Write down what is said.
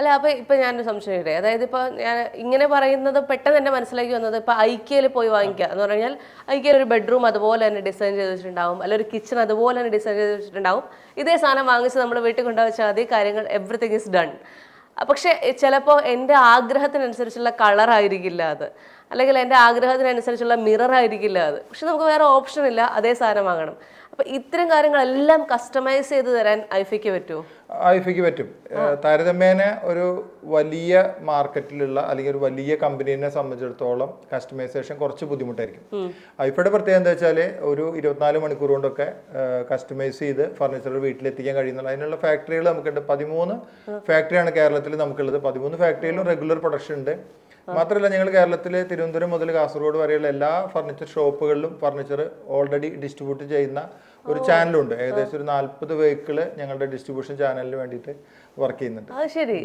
അല്ല, അപ്പൊ ഇപ്പൊ ഞാനൊരു സംശയം ഇടേ, അതായത് ഇപ്പൊ ഞാൻ ഇങ്ങനെ പറയുന്നത് പെട്ടെന്ന് എന്റെ മനസ്സിലേക്ക് വന്നത്, ഇപ്പൊ ഐക്യയിൽ പോയി വാങ്ങിക്കുക എന്ന് പറഞ്ഞാൽ ഐക്യയിൽ ഒരു ബെഡ്റൂം അതുപോലെ തന്നെ ഡിസൈൻ ചെയ്ത് വെച്ചിട്ടുണ്ടാവും, അല്ലെ ഒരു കിച്ചൺ അതുപോലെ തന്നെ ഡിസൈൻ ചെയ്ത് വെച്ചിട്ടുണ്ടാവും. ഇതേ സാധനം വാങ്ങിച്ച് നമ്മൾ വീട്ടിൽ കൊണ്ടുവച്ചാൽ മതി, കാര്യങ്ങൾ എവറിത്തിങ് ഇസ് ഡൺ. പക്ഷെ ചിലപ്പോൾ എൻ്റെ ആഗ്രഹത്തിനനുസരിച്ചുള്ള കളർ ആയിരിക്കില്ല അത്, അല്ലെങ്കിൽ എൻ്റെ ആഗ്രഹത്തിനനുസരിച്ചുള്ള മിറർ ആയിരിക്കില്ല അത്. പക്ഷെ നമുക്ക് വേറെ ഓപ്ഷൻ ഇല്ല, അതേ സാധനം വാങ്ങണം. അപ്പൊ ഇത്തരം കാര്യങ്ങളെല്ലാം കസ്റ്റമൈസ് ചെയ്ത് തരാൻ ഐഫിക്ക് പറ്റുമോ? ഐഫിക്ക് പറ്റും. താരതമ്യേന ഒരു വലിയ മാർക്കറ്റിലുള്ള അല്ലെങ്കിൽ ഒരു വലിയ കമ്പനീനെ സംബന്ധിച്ചിടത്തോളം കസ്റ്റമൈസേഷൻ കുറച്ച് ബുദ്ധിമുട്ടായിരിക്കും. ഐഫയുടെ പ്രത്യേകത എന്താ വെച്ചാൽ ഒരു 24 മണിക്കൂർ കൊണ്ടൊക്കെ കസ്റ്റമൈസ് ചെയ്ത് ഫർണിച്ചർ വീട്ടിലെത്തിക്കാൻ കഴിയുന്നുണ്ട്. അതിനുള്ള ഫാക്ടറികൾ നമുക്കുണ്ട്. 13 ഫാക്ടറിയാണ് കേരളത്തിൽ നമുക്കുള്ളത്. 13 ഫാക്ടറിയിലും റെഗുലർ പ്രൊഡക്ഷൻ ഉണ്ട്. മാത്രമല്ല, ഞങ്ങൾ കേരളത്തിൽ തിരുവനന്തപുരം മുതൽ കാസർഗോഡ് വരെയുള്ള എല്ലാ ഫർണിച്ചർ ഷോപ്പുകളിലും ഫർണിച്ചർ ഓൾറെഡി ഡിസ്ട്രിബ്യൂട്ട് ചെയ്യുന്ന ഒരു ചാനലുണ്ട്. ഏകദേശം ഒരു 40 വെഹിക്കിള് ഞങ്ങളുടെ ഡിസ്ട്രിബ്യൂഷൻ ചാനലിന് വേണ്ടിയിട്ട് വർക്ക് ചെയ്യുന്നുണ്ട്. ശരി.